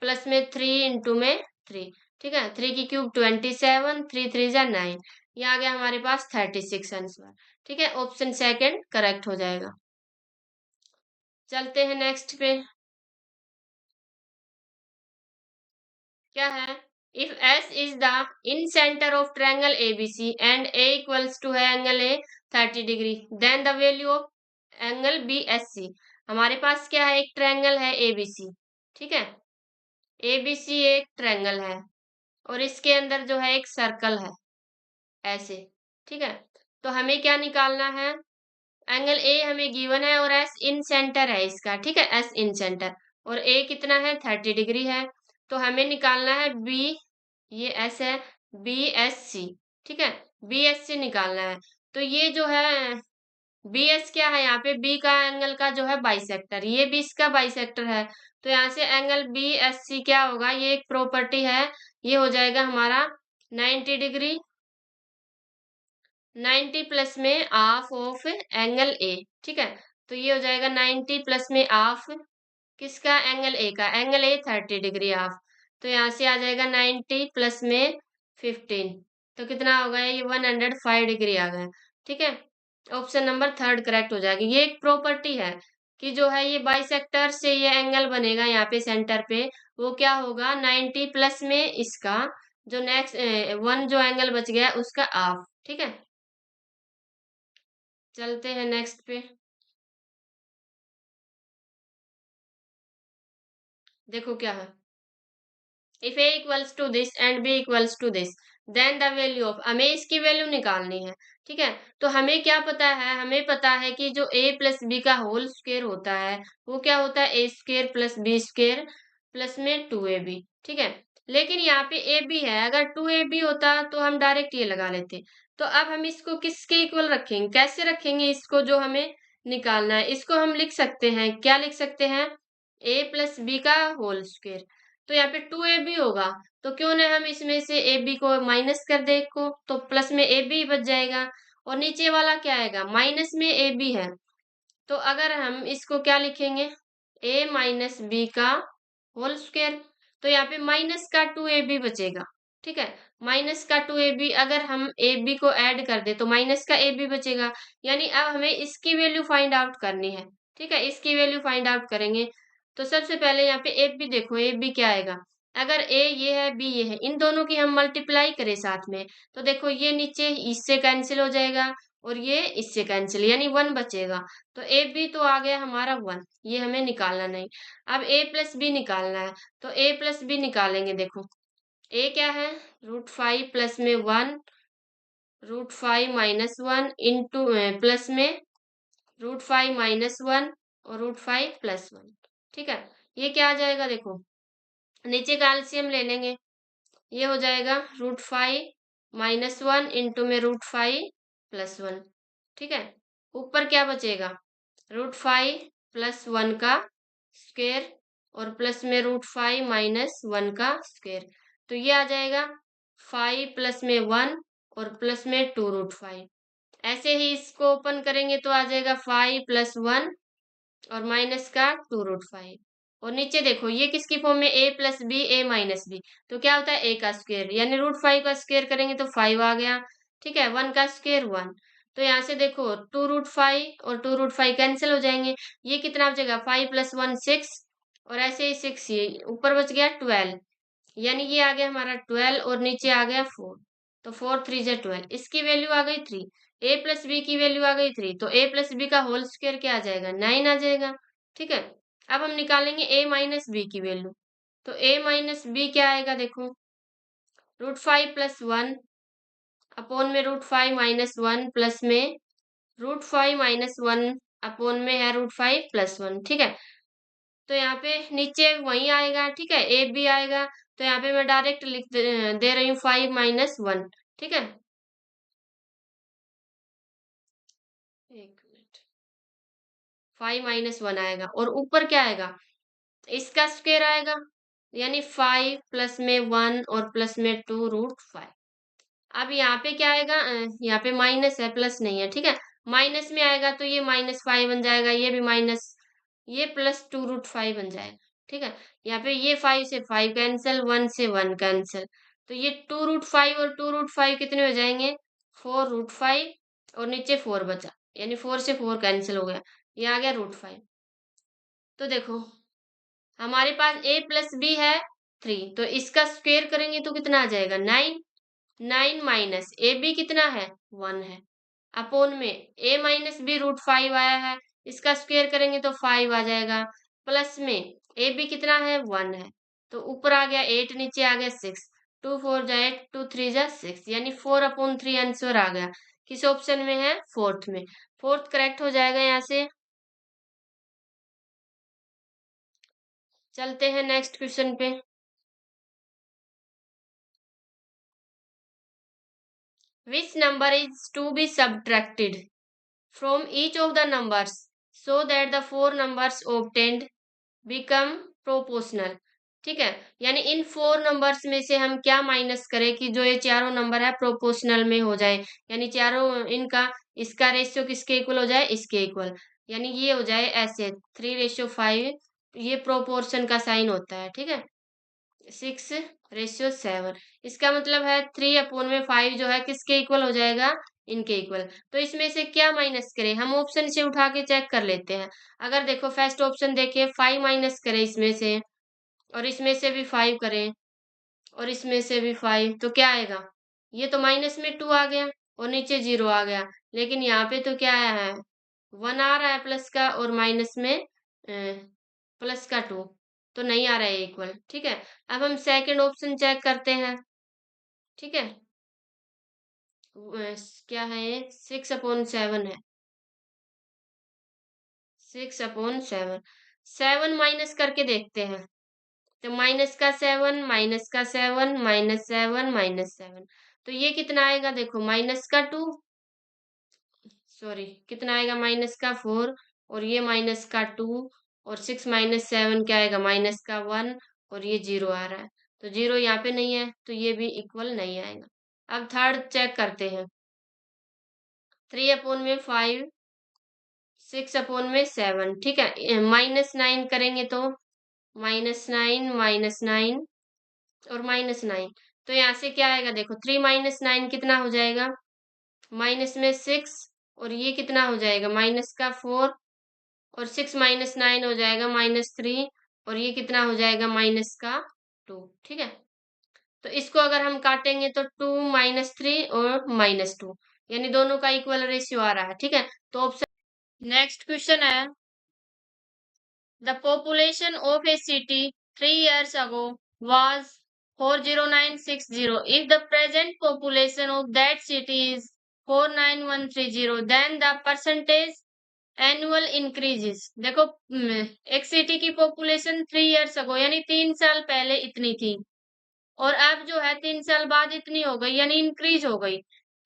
प्लस में 3 इंटू में 3। ठीक है, 3 की क्यूब 27, 3 3 जा 9, ये आ गया हमारे पास 36 आंसर। ठीक है, ऑप्शन सेकंड करेक्ट हो जाएगा। चलते हैं नेक्स्ट पे, क्या है, if S is the incentre of triangle ABC and A equals to है angle A 30 degree, then the value of angle B S C. हमारे पास क्या है, एक ट्रायंगल है एबीसी। ठीक है, एबीसी एक ट्रायंगल है और इसके अंदर जो है एक सर्कल है ऐसे। ठीक है, तो हमें क्या निकालना है, एंगल ए हमें गिवन है और एस इन सेंटर है इसका। ठीक है, एस इन सेंटर, और ए कितना है 30 डिग्री है, तो हमें निकालना है बी, ये एस है, बी एस सी। ठीक है, बी एस सी निकालना है, तो ये जो है बी एस क्या है, यहाँ पे बी का एंगल का जो है बाइसेक्टर, ये भी इसका बाइसेक्टर है, तो यहाँ से एंगल बी एस सी क्या होगा, ये एक प्रॉपर्टी है, ये हो जाएगा हमारा 90 डिग्री, 90 प्लस में हाफ ऑफ एंगल ए। ठीक है, तो ये हो जाएगा 90 प्लस में हाफ किसका, एंगल ए का, एंगल ए 30 डिग्री हाफ, तो यहाँ से आ जाएगा 90 प्लस में 15, तो कितना हो गया, ये 105 डिग्री आ गया। ठीक है, ऑप्शन नंबर थर्ड करेक्ट हो जाएगा। ये एक प्रॉपर्टी है कि जो है ये बाइसेक्टर से ये एंगल बनेगा यहाँ पे सेंटर पे, वो क्या होगा 90 प्लस में इसका जो नेक्स्ट वन जो एंगल बच गया उसका हाफ। ठीक है, चलते हैं नेक्स्ट पे, देखो क्या है, if A equals to this and B equals to this, then the value of, हमें इसकी वैल्यू निकालनी है। ठीक है, तो हमें क्या पता है, हमें पता है कि जो a प्लस बी का होल स्क्वायर होता है वो क्या होता है, A square plus B square plus में 2ab। ठीक है, लेकिन यहाँ पे ए बी है, अगर 2ab होता तो हम डायरेक्ट ये लगा लेते, तो अब हम इसको किसके इक्वल रखेंगे, कैसे रखेंगे इसको, जो हमें निकालना है, इसको हम लिख सकते हैं, क्या लिख सकते हैं, a प्लस बी का होल स्क्वायर, तो यहाँ पे 2ab होगा, तो क्यों ना हम इसमें से ए बी को माइनस कर दे एक को, तो प्लस में ए बी बच जाएगा, और नीचे वाला क्या आएगा, माइनस में ए बी है, तो अगर हम इसको क्या लिखेंगे, ए माइनस बी का होल स्क्वायर, तो यहाँ पे माइनस का 2ab बचेगा। ठीक है, माइनस का 2ab, अगर हम ए बी को ऐड कर दे तो माइनस का ए बी बचेगा, यानी अब हमें इसकी वैल्यू फाइंड आउट करनी है। ठीक है, इसकी वैल्यू फाइंड आउट करेंगे, तो सबसे पहले यहाँ पे ए बी देखो, ए बी क्या आएगा, अगर ए ये है बी ये है, इन दोनों की हम मल्टीप्लाई करें साथ में, तो देखो ये नीचे इससे कैंसिल हो जाएगा और ये इससे कैंसिल, यानी 1 बचेगा, तो ए बी तो आ गया हमारा 1, ये हमें निकालना नहीं। अब ए प्लस बी निकालना है, तो ए प्लस बी निकालेंगे, देखो ए क्या है, √5 प्लस में 1, √5 माइनस 1 इंटू प्लस में √5 माइनस 1 और √5 प्लस 1। ठीक है, ये क्या आ जाएगा, देखो नीचे का एलसीएम ले लेंगे, ये हो जाएगा √5 माइनस 1 इंटू में √5 प्लस 1। ठीक है, ऊपर क्या बचेगा, √5 प्लस 1 का स्क्वायर और प्लस में √5 माइनस 1 का स्क्वायर। तो ये आ जाएगा 5 प्लस में 1 और प्लस में 2√5। ऐसे ही इसको ओपन करेंगे तो आ जाएगा 5 प्लस 1 और माइनस का 2√5। और नीचे देखो ये किसकी फॉर्म में, a plus B A minus B, तो क्या होता है a का स्क्वायर, यानी √5 का स्क्वायर करेंगे तो 5 आ गया। ठीक है, 1 का स्क्वायर 1। तो यहाँ से देखो 2√5 और 2√5 कैंसिल हो जाएंगे। ये कितना बचेगा, 5 प्लस 1 6 और ऐसे ही 6, ये ऊपर बच गया 12, यानी ये आ गया हमारा 12 और नीचे आ गया 4। तो 4 3 जा 12, इसकी वैल्यू आ गई 3। a प्लस बी की वैल्यू आ गई 3, तो a प्लस बी का होल स्क्वायर क्या आ जाएगा, 9 आ जाएगा। ठीक है, अब हम निकालेंगे a माइनस बी की वैल्यू। तो a माइनस बी क्या आएगा, देखो √5 प्लस 1 अपॉन में √5 माइनस 1 प्लस में √5 माइनस 1 अपॉन में है √5 प्लस 1। ठीक है, तो यहाँ पे नीचे वही आएगा। ठीक है, ए बी आएगा, तो यहाँ पे मैं डायरेक्ट लिख दे रही हूँ 5 माइनस 1। ठीक है, एक मिनट, 5 माइनस 1 आएगा और ऊपर क्या आएगा, इसका स्क्वायर आएगा, यानी 5 प्लस में 1 और प्लस में 2√5। अब यहाँ पे क्या आएगा, यहाँ पे माइनस है, प्लस नहीं है। ठीक है, माइनस में आएगा तो ये -5 बन जाएगा, ये भी माइनस, ये प्लस 2√5 बन जाएगा। ठीक है, यहाँ पे ये 5 से 5 कैंसिल, 1 से 1 कैंसिल, तो ये 2√5 और 2√5 कितने हो जाएंगे, 4√5 और नीचे 4 बचा, यानी 4 से 4 कैंसिल हो गया, ये आ गया √5। तो देखो हमारे पास a प्लस बी है 3, तो इसका स्क्वायर करेंगे तो कितना आ जाएगा, 9। 9 माइनस ए बी कितना है, 1 है, अपोन में a माइनस बी √5 आया है, इसका स्क्वायर करेंगे तो 5 आ जाएगा, प्लस में ए बी कितना है, 1 है, तो ऊपर आ गया 8, नीचे आ गया 6, 2 4 जा 8, 2 3 जा 6, यानी 4/3 आंसर आ गया। किस ऑप्शन में है, फोर्थ में। फोर्थ करेक्ट हो जाएगा। यहाँ से चलते हैं नेक्स्ट क्वेश्चन पे। Which number is to be subtracted from each of the numbers so that the four numbers obtained become proportional? ठीक है, यानी इन 4 नंबर्स में से हम क्या माइनस करें कि जो ये चारों नंबर है प्रोपोर्शनल में हो जाए, यानी चारों इनका, इसका रेशियो किसके इक्वल हो जाए, इसके इक्वल, यानी ये हो जाए ऐसे 3:5, ये प्रोपोर्शन का साइन होता है। ठीक है, 6:7, इसका मतलब है 3/5 जो है किसके इक्वल हो जाएगा, इनके इक्वल। तो इसमें से क्या माइनस करें, हम ऑप्शन से उठा के चेक कर लेते हैं। अगर देखो फर्स्ट ऑप्शन देखिए, 5 माइनस करें इसमें से, और इसमें से भी 5 करें, और इसमें से भी 5, तो क्या आएगा, ये तो माइनस में 2 आ गया और नीचे 0 आ गया, लेकिन यहाँ पे तो क्या आया है, 1 आ रहा है प्लस का, और माइनस में प्लस का 2, तो नहीं आ रहा है इक्वल। ठीक है, अब हम सेकंड ऑप्शन चेक करते हैं। ठीक है, क्या है ये, 6/7 है, 6/7, 7 माइनस करके देखते हैं, तो माइनस का 7 माइनस का 7 माइनस 7 माइनस 7, तो ये कितना आएगा, देखो माइनस का 2, सॉरी कितना आएगा, माइनस का 4, और ये माइनस का 2, और 6 माइनस 7 क्या आएगा, माइनस का 1, और ये 0 आ रहा है, तो 0 यहाँ पे नहीं है, तो ये भी इक्वल नहीं आएगा। अब थर्ड चेक करते हैं, 3/5, 6/7। ठीक है, -9 करेंगे तो -9 -9 और -9, तो यहाँ से क्या आएगा, देखो 3 माइनस 9 कितना हो जाएगा, माइनस में 6, और ये कितना हो जाएगा, माइनस का 4, और 6 माइनस 9 हो जाएगा -3, और ये कितना हो जाएगा, माइनस का 2। ठीक है, तो इसको अगर हम काटेंगे तो 2 -3 और -2, यानी दोनों का इक्वल रेशियो आ रहा है। ठीक है, तो ऑप्शन, नेक्स्ट क्वेश्चन है, the population of A city 3 years ago was 40960. If the present population of that city is 49130, then the percentage annual increases. देखो एक सिटी की पॉपुलेशन 3 years ago यानी 3 साल पहले इतनी थी, और अब जो है 3 साल बाद इतनी हो गई, यानी इंक्रीज हो गई।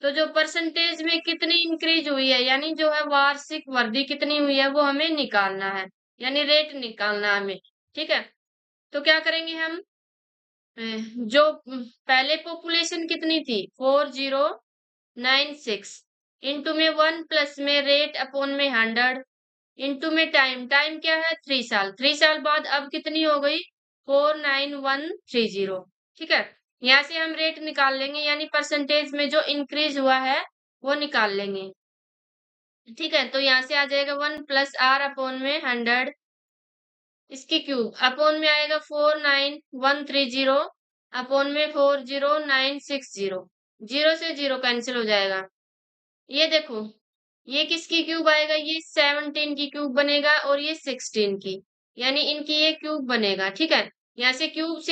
तो जो परसेंटेज में कितनी इंक्रीज हुई है, यानी जो है वार्षिक वृद्धि कितनी हुई है, वो हमें निकालना है। यानी रेट निकालना हमें। ठीक है, तो क्या करेंगे हम, जो पहले पॉपुलेशन कितनी थी 4096, इंटू में 1 प्लस में रेट अपॉन में 100, इंटू में टाइम, टाइम क्या है 3 साल, 3 साल बाद अब कितनी हो गई 49130। ठीक है, यहाँ से हम रेट निकाल लेंगे, यानी परसेंटेज में जो इंक्रीज हुआ है वो निकाल लेंगे। ठीक है, तो यहाँ से आ जाएगा 1 + r/100, इसकी क्यूब अपॉन में आएगा 49130, अपॉन में 40960, जीरो से जीरो कैंसिल हो जाएगा। ये देखो, ये किसकी क्यूब आएगा, ये 17 की क्यूब बनेगा और ये 16 की, यानी इनकी ये क्यूब बनेगा। ठीक है, यहाँ से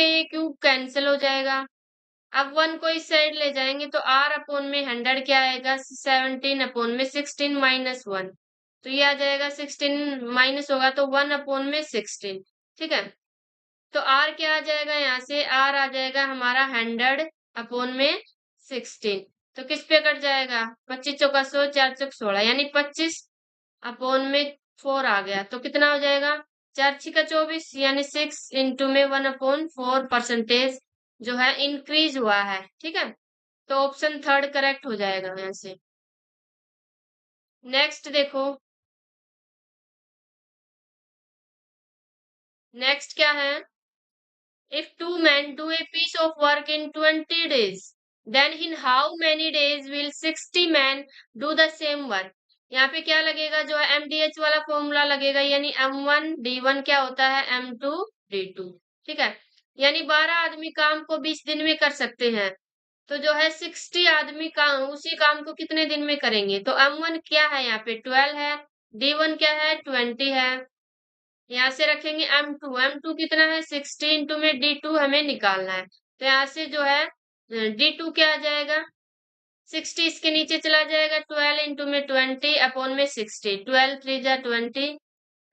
ये क्यूब कैंसिल हो जाएगा। अब 1 को इस साइड ले जाएंगे तो r/100 क्या आएगा, 17/16 -1, तो ये आ जाएगा 16 माइनस होगा तो 1/16। ठीक है, तो r क्या आ जाएगा, यहाँ से r आ जाएगा हमारा 100/16, तो किस पे कट जाएगा, 25 चौका 100, 4 चौक 16, यानी 25/4 आ गया, तो कितना हो जाएगा 4 छिका 24, यानी 6 इंटू में 1/4 परसेंटेज जो है इंक्रीज हुआ है। ठीक है, तो ऑप्शन थर्ड करेक्ट हो जाएगा यहाँ से। नेक्स्ट देखो, नेक्स्ट क्या है, if two men do a piece of work in 20 days, then in how many days will 60 men do the same work? यहाँ पे क्या लगेगा, जो है MDH वाला फॉर्मूला लगेगा, यानी M1D1 क्या होता है M2D2। ठीक है, यानी 12 आदमी काम को 20 दिन में कर सकते हैं, तो जो है 60 आदमी काम उसी काम को कितने दिन में करेंगे, तो M1 क्या है यहाँ पे 12 है, D1 क्या है 20 है, यहाँ से रखेंगे M2 कितना है 60, इंटू में D2 हमें निकालना है, तो यहाँ से जो है D2 क्या आ जाएगा 60, इसके नीचे चला जाएगा 12 इंटू में 20 अपॉन में 60, 12 3 जा 20,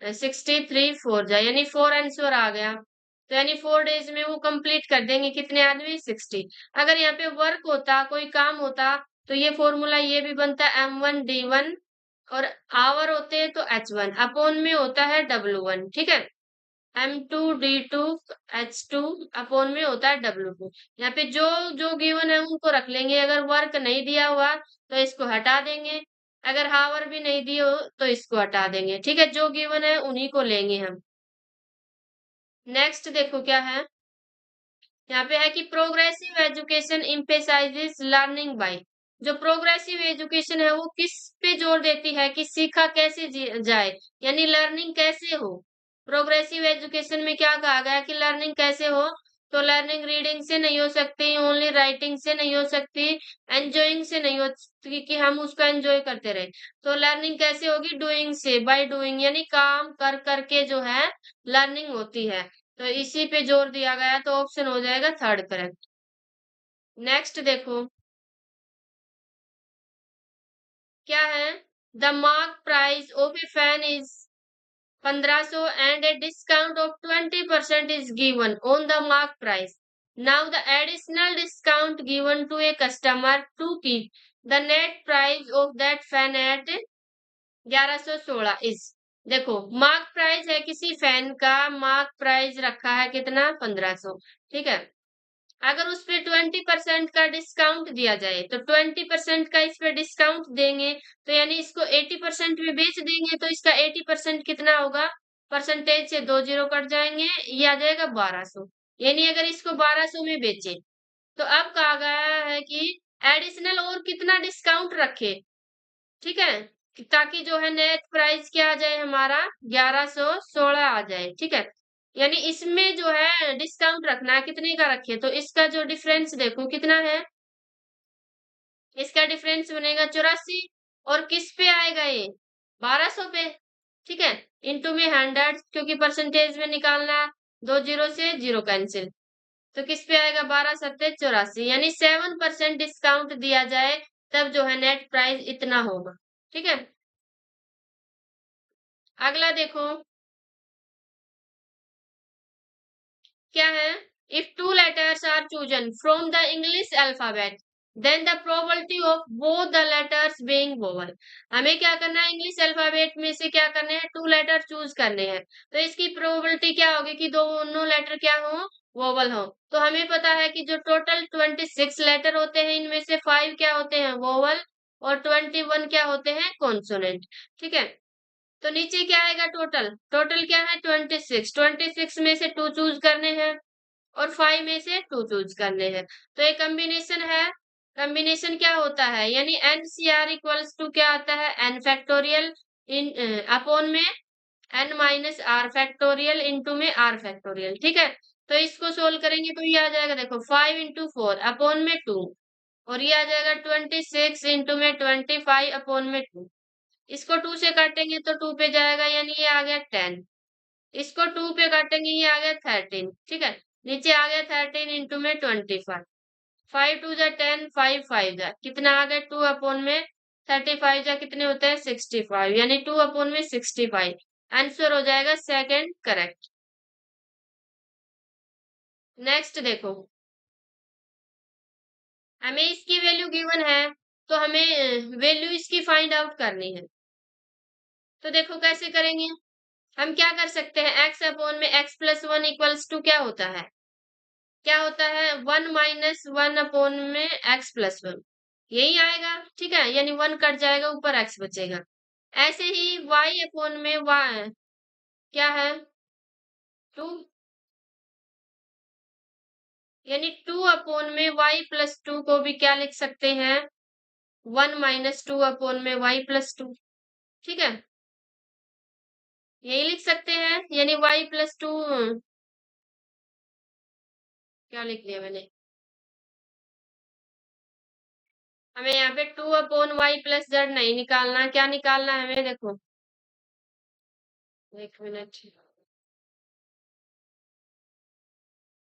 63 4 जा, यानी 4 आंसर आ गया, तो यानी 4 डेज में वो कंप्लीट कर देंगे कितने आदमी 60। अगर यहाँ पे वर्क होता कोई काम होता तो ये फॉर्मूला ये भी बनता M1D1, और आवर होते हैं तो H1 अपॉन में होता है W1। ठीक है, M2D2 H2 अपॉन में होता है W2। यहाँ पे जो जो गिवन है उनको रख लेंगे, अगर वर्क नहीं दिया हुआ तो इसको हटा देंगे, अगर हावर भी नहीं दिए हो तो इसको हटा देंगे। ठीक है, जो गिवन है उन्हीं को लेंगे हम। नेक्स्ट देखो क्या है, यहाँ पे है कि प्रोग्रेसिव एजुकेशन इम्फेसाइजेस लर्निंग बाय, जो प्रोग्रेसिव एजुकेशन है वो किस पे जोर देती है कि सीखा कैसे जाए, यानी लर्निंग कैसे हो। प्रोग्रेसिव एजुकेशन में क्या कहा गया कि लर्निंग कैसे हो, तो लर्निंग रीडिंग से नहीं हो सकती, ओनली राइटिंग से नहीं हो सकती, एंजॉइंग से नहीं हो सकती कि हम उसका एंजॉय करते रहे, तो लर्निंग कैसे होगी डूइंग से, बाय डूइंग, यानी काम कर करके जो है लर्निंग होती है, तो इसी पे जोर दिया गया, तो ऑप्शन हो जाएगा थर्ड करेक्ट। नेक्स्ट देखो क्या है, the mark price of a fan is 1500 and a discount of 20% is given on the mark price, now the additional discount given to a customer to keep the net price of that fan at 1116 is. देखो, mark price है किसी fan का, mark price रखा है कितना 1500। ठीक है, अगर उस पे 20% का डिस्काउंट दिया जाए तो 20% का इस पे डिस्काउंट देंगे, तो यानी इसको 80% में बेच देंगे, तो इसका 80% कितना होगा, परसेंटेज से 2 जीरो कट जाएंगे, ये आ जाएगा 1200, यानी अगर इसको 1200 में बेचे, तो अब कहा गया है कि एडिशनल और कितना डिस्काउंट रखे। ठीक है, ताकि जो है नेट प्राइस क्या आ जाए हमारा 1116 आ जाए। ठीक है, यानी इसमें जो है डिस्काउंट रखना है, कितने का रखे, तो इसका जो डिफरेंस देखो कितना है, इसका डिफरेंस बनेगा 84, और किस पे आएगा ये 1200 पे। ठीक है, इंटू में 100, क्योंकि परसेंटेज में निकालना, 2 जीरो से जीरो कैंसिल, तो किस पे आएगा 12 सत्ते 84, यानी 7% डिस्काउंट दिया जाए तब जो है नेट प्राइस इतना होगा। ठीक है, अगला देखो क्या है, if two letters are chosen from the English alphabet then the probability of both the letters being vowel. हमें क्या करना है, इंग्लिश अल्फाबेट में से क्या करने हैं, 2 लेटर चूज करने हैं। तो इसकी प्रोबेबिलिटी क्या होगी कि दोनों लेटर क्या हो, वोवल हो। तो हमें पता है कि जो टोटल 26 लेटर होते हैं, इनमें से 5 क्या होते हैं, वोवल, और 21 क्या होते हैं, कॉन्सोनेंट। ठीक है, तो नीचे क्या आएगा, टोटल टोटल क्या है, 26। 26 में से 2 चूज करने हैं और 5 में से 2 चूज करने हैं। तो ये कॉम्बिनेशन है। कॉम्बिनेशन क्या होता है, यानी NCR इक्वल्स टू क्या आता है, n फैक्टोरियल इन अपॉन में n minus R factorial into में r फैक्टोरियल। ठीक है, तो इसको सोल्व करेंगे तो ये आ जाएगा, देखो 5 इंटू 4 अपॉन में 2, और ये आ जाएगा 26 इंटू में 25 अपॉन में 2। इसको 2 से काटेंगे तो 2 पे जाएगा, यानी ये आ गया 10। इसको 2 पे काटेंगे, ये आ गया 13। ठीक है, नीचे आ गया 13 इंटू में 25। 5 टू जा 10, 5 5 जा कितना आ गया, 2 अपॉन में 35 जा कितने होते हैं, 65, यानी 2 अपॉन में 65। आंसर हो जाएगा सेकंड करेक्ट। नेक्स्ट देखो, हमें इसकी वैल्यू गिवन है, तो हमें वैल्यू इसकी फाइंड आउट करनी है। तो देखो कैसे करेंगे, हम क्या कर सकते हैं, x अपॉन में x प्लस 1 इक्वल्स टू क्या होता है, क्या होता है, 1 माइनस 1 अपॉन में x प्लस 1, यही आएगा। ठीक है, यानी 1 कट जाएगा, ऊपर x बचेगा। ऐसे ही y अपॉन में y क्या है, 2, यानी 2 अपॉन में y प्लस 2 को भी क्या लिख सकते हैं, 1 माइनस 2 अपॉन में y प्लस 2। ठीक है, यही लिख सकते हैं, यानी y प्लस 2, क्या लिख लिया मैंने, हमें यहाँ पे 2 अपॉन वाई प्लस जेड नहीं निकालना, क्या निकालना है हमें, देखो एक minute,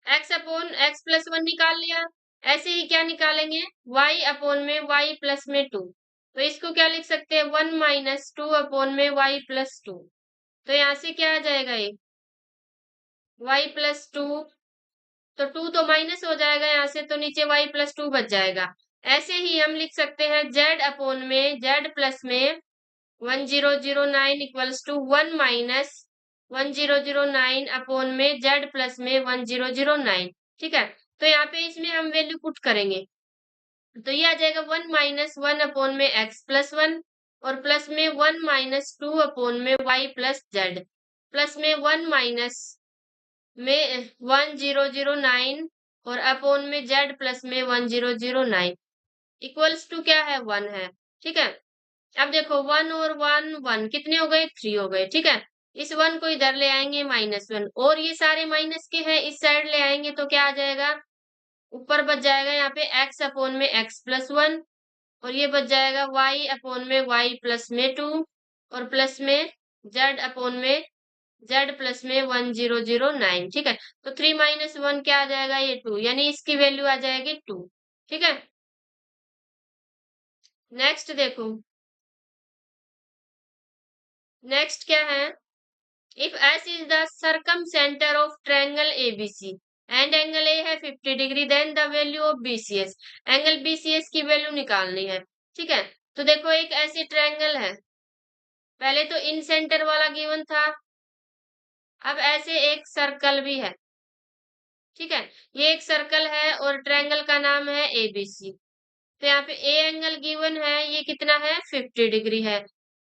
x upon x plus 1 निकाल लिया। ऐसे ही क्या निकालेंगे, y अपॉन में y प्लस में 2। तो इसको क्या लिख सकते हैं, 1 माइनस 2 अपॉन में y प्लस 2। तो यहाँ से क्या आ जाएगा, ये y प्लस 2, तो 2 तो माइनस हो जाएगा यहाँ से, तो नीचे y प्लस 2 बच जाएगा। ऐसे ही हम लिख सकते हैं z अपॉन में z प्लस में 1009 इक्वल्स टू 1 माइनस 1009 अपॉन में z प्लस में 1009। ठीक है, तो यहाँ पे इसमें हम वैल्यू पुट करेंगे, तो ये आ जाएगा 1 माइनस 1 अपॉन में x प्लस 1, और प्लस में 1 माइनस 2 अपॉन में y प्लस जेड, प्लस में 1 माइनस में 1009, और अपॉन में z प्लस में 1009 इक्वल्स टू क्या है, 1 है। ठीक है, अब देखो 1 और 1 1 कितने हो गए, 3 हो गए। ठीक है, इस 1 को इधर ले आएंगे, -1, और ये सारे माइनस के हैं, इस साइड ले आएंगे तो क्या आ जाएगा, ऊपर बच जाएगा यहाँ पे x अपॉन में x प्लस 1, और ये बच जाएगा y अपॉन में y प्लस में 2, और प्लस में z अपॉन में z प्लस में 1009। ठीक है, तो 3 माइनस 1 क्या आ जाएगा, ये 2, यानी इसकी वैल्यू आ जाएगी 2। ठीक है, नेक्स्ट देखो, नेक्स्ट क्या है, if S is the circumcenter of triangle ABC and angle A है 50 degree, then the value of BCS, angle BCS की वैल्यू निकालनी है। ठीक है, तो देखो एक ऐसी ट्रायंगल है, पहले तो इन सेंटर वाला गिवन था, अब ऐसे एक सर्कल भी है। ठीक है, ये एक सर्कल है और ट्रायंगल का नाम है ABC। तो यहाँ पे ए एंगल गिवन है, ये कितना है, 50 डिग्री है।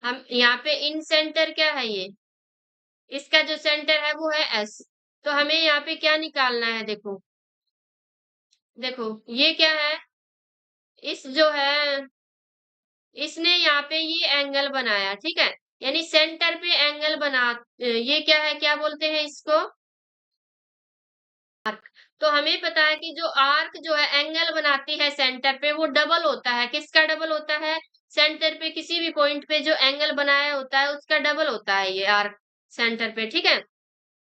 हम यहाँ पे इन सेंटर क्या है, ये इसका जो सेंटर है वो है एस। तो हमें यहाँ पे क्या निकालना है, देखो देखो ये क्या है, इस जो है, इसने यहाँ पे ये एंगल बनाया। ठीक है, यानी सेंटर पे एंगल बना, ये क्या है, क्या बोलते हैं इसको, आर्क। तो हमें पता है कि जो आर्क जो है एंगल बनाती है सेंटर पे, वो डबल होता है, किसका डबल होता है, सेंटर पे किसी भी पॉइंट पे जो एंगल बनाया होता है उसका डबल होता है ये आर्क सेंटर पे। ठीक है,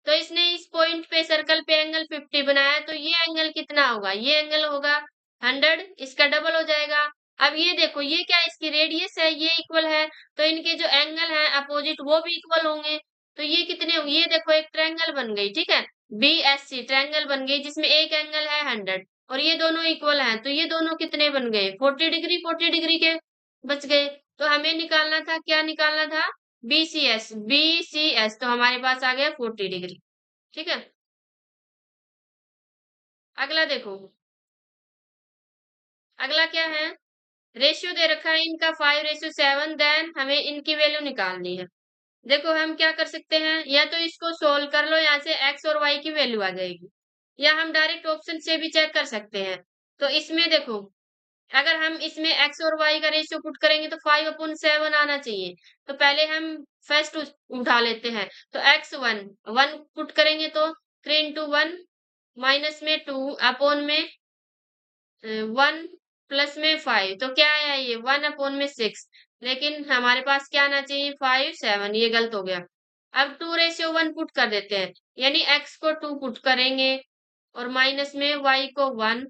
तो इसने इस पॉइंट पे सर्कल पे एंगल 50 बनाया, तो ये एंगल कितना होगा, ये एंगल होगा 100, इसका डबल हो जाएगा। अब ये देखो, ये क्या, इसकी रेडियस है, ये इक्वल है, तो इनके जो एंगल है अपोजिट वो भी इक्वल होंगे। तो ये कितने होंगे, ये देखो एक ट्रायंगल बन गई। ठीक है, BSC ट्रायंगल बन गई, जिसमें एक एंगल है 100 और ये दोनों इक्वल हैं, तो ये दोनों कितने बन गए? 40 डिग्री के बच गए। तो हमें निकालना था, क्या निकालना था? बीसीएस। बीसीएस तो हमारे पास आ गया 40 डिग्री। ठीक है, अगला देखो। अगला क्या है? रेशियो दे रखा है इनका 5:7, देन हमें इनकी वैल्यू निकालनी है। देखो हम क्या कर सकते हैं, या तो इसको सोल्व कर लो, यहाँ से एक्स और वाई की वैल्यू आ जाएगी, या हम डायरेक्ट ऑप्शन से भी चेक कर सकते हैं। तो इसमें देखो, अगर हम इसमें एक्स और वाई का रेशियो पुट करेंगे तो 5/7 आना चाहिए। तो पहले हम फर्स्ट उठा लेते हैं। तो x1 1 पुट करेंगे तो 3 into 1 माइनस में 2 अपॉन में 1 प्लस में 5, तो क्या आया ये 1/6। लेकिन हमारे पास क्या आना चाहिए 5/7, ये गलत हो गया। अब 2:1 पुट कर देते हैं, यानी x को 2 पुट करेंगे और माइनस में y को 1,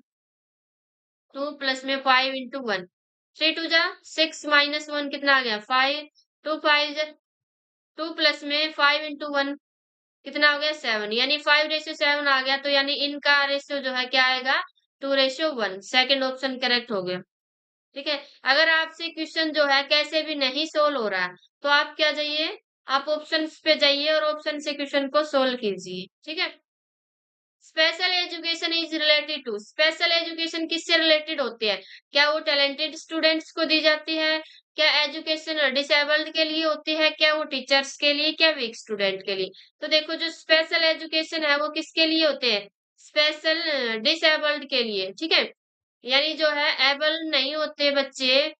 2 प्लस में 5/1, 3 2 6 माइनस 1 कितना आ गया 5, 2 5 2 प्लस में 5/1 कितना हो गया 7, यानी 5:7 आ गया। तो यानी इनका रेशियो जो है क्या आएगा 2:1। सेकंड ऑप्शन करेक्ट हो गया। ठीक है, अगर आपसे क्वेश्चन जो है कैसे भी नहीं सोल्व हो रहा है, तो आप क्या जाइए, आप ऑप्शंस पे जाइए और ऑप्शन से क्वेश्चन को सोल्व कीजिए। ठीक है, special education is related to, special education किससे रिलेटेड होती है? क्या वो टैलेंटेड स्टूडेंट्स को दी जाती है? क्या एजुकेशन डिसेबल्ड के लिए होती है? क्या वो टीचर्स के लिए? क्या वीक स्टूडेंट के लिए? तो देखो जो स्पेशल एजुकेशन है वो किसके लिए होते हैं? स्पेशल डिसेबल्ड के लिए। ठीक है, यानी जो है एबल नहीं होते बच्चे,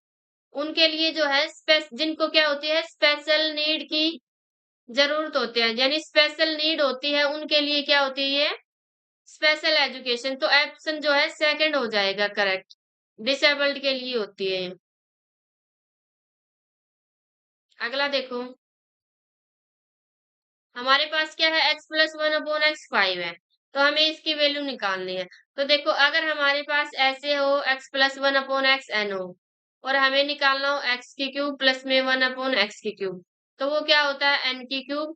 उनके लिए जो है जिनको क्या होती है स्पेशल नीड की जरूरत होती है, यानी स्पेशल नीड होती है, उनके लिए क्या होती है ये स्पेशल एजुकेशन। तो ऑप्शन जो है सेकंड हो जाएगा करेक्ट, डिसेबल्ड के लिए होती है। अगला देखो, हमारे पास क्या है x+1/x5 है, तो हमें इसकी वैल्यू निकालनी है। तो देखो अगर हमारे पास ऐसे हो x+1/xn हो और हमें निकालना हो x³ प्लस में 1/x³, तो वो क्या होता है n³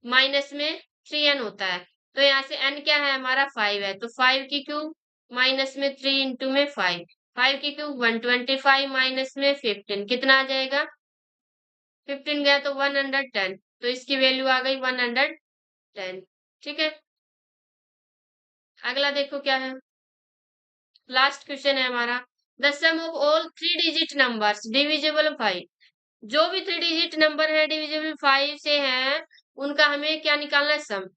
माइनस में 3n होता है। तो यहाँ से n क्या है हमारा 5 है, तो 5³ माइनस में 3 इंटू में 5, 5³ 125 माइनस में 15 कितना आ जाएगा 15 गया तो 110, तो इसकी वैल्यू आ गई 110। ठीक है, अगला देखो क्या है, लास्ट क्वेश्चन है हमारा। The sum of all 3 digit numbers divisible 5, जो भी 3 डिजिट नंबर है डिविजिबल 5 से है, उनका हमें क्या निकालना है सम।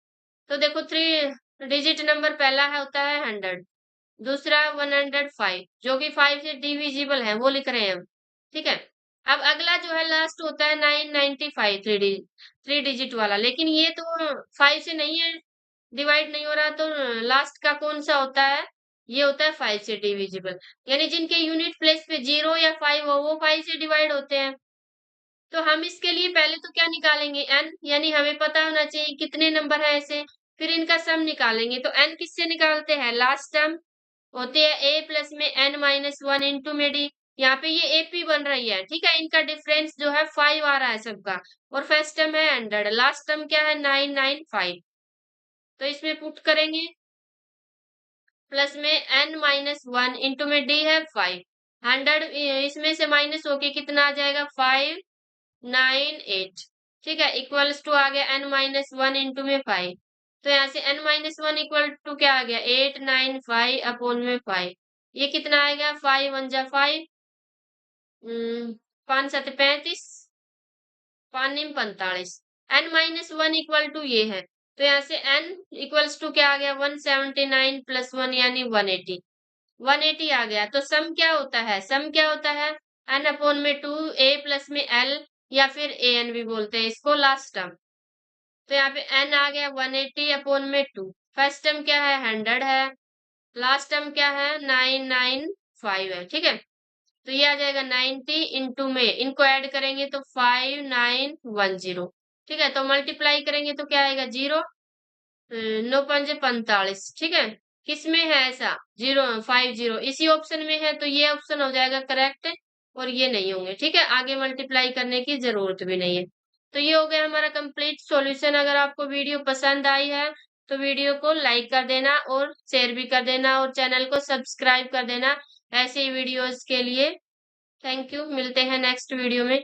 तो देखो 3 डिजिट नंबर पहला है होता है 100, दूसरा 105 जो कि 5 से डिविजिबल है वो लिख रहे हैं हम। ठीक है, अब अगला जो है लास्ट होता है 995 थ्री डिजिट वाला, लेकिन ये तो 5 से नहीं है, डिवाइड नहीं हो रहा, तो लास्ट का कौन सा होता है, ये होता है 5 से डिविजिबल, यानी जिनके यूनिट प्लेस पे 0 या 5 हो वो 5 से डिवाइड होते हैं। तो हम इसके लिए पहले तो क्या निकालेंगे n, यानी हमें पता होना चाहिए कितने नंबर है ऐसे, फिर इनका सम निकालेंगे। तो n किससे निकालते हैं, लास्ट टर्म होती है a प्लस में n-1 इंटू में d, यहाँ पे ये AP बन रही है। ठीक है, इनका डिफरेंस जो है 5 आ रहा है सबका, और फर्स्ट टर्म है 100, लास्ट टर्म क्या है 995, तो इसमें पुट करेंगे प्लस में n-1 इंटू में d है 5, 100 इसमें से माइनस होके कितना आ जाएगा 598। ठीक है, इक्वल्स टू आ गया n-1 इंटू में 5, तो यहाँ से n-1 इक्वल टू क्या आ गया 895 अपॉन में 5, ये कितना आएगा 5 1 जा 5, 5 7 35, 5 9 45, n-1 इक्वल टू ये है, तो यहाँ से n इक्वल्स टू क्या आ गया 179 प्लस 1 यानी 180, 180 आ गया। तो सम क्या होता है, सम क्या होता है n अपॉन में 2 a प्लस में l, या फिर an भी बोलते हैं इसको, लास्ट टर्म। तो यहाँ पे n आ गया 180 अपॉन में 2, फर्स्ट टर्म क्या है 100 है, लास्ट टर्म क्या है 995 है। ठीक है, तो ये आ जाएगा 90 इंटू में इनको ऐड करेंगे तो 5910। ठीक है, तो मल्टीप्लाई करेंगे तो क्या आएगा 0, 9 5 45। ठीक है, किसमें है ऐसा 050, इसी ऑप्शन में है, तो ये ऑप्शन हो जाएगा करेक्ट, और ये नहीं होंगे। ठीक है, आगे मल्टीप्लाई करने की जरूरत भी नहीं है। तो ये हो गया हमारा कंप्लीट सॉल्यूशन। अगर आपको वीडियो पसंद आई है तो वीडियो को लाइक कर देना और शेयर भी कर देना और चैनल को सब्सक्राइब कर देना ऐसी वीडियोस के लिए। थैंक यू, मिलते हैं नेक्स्ट वीडियो में।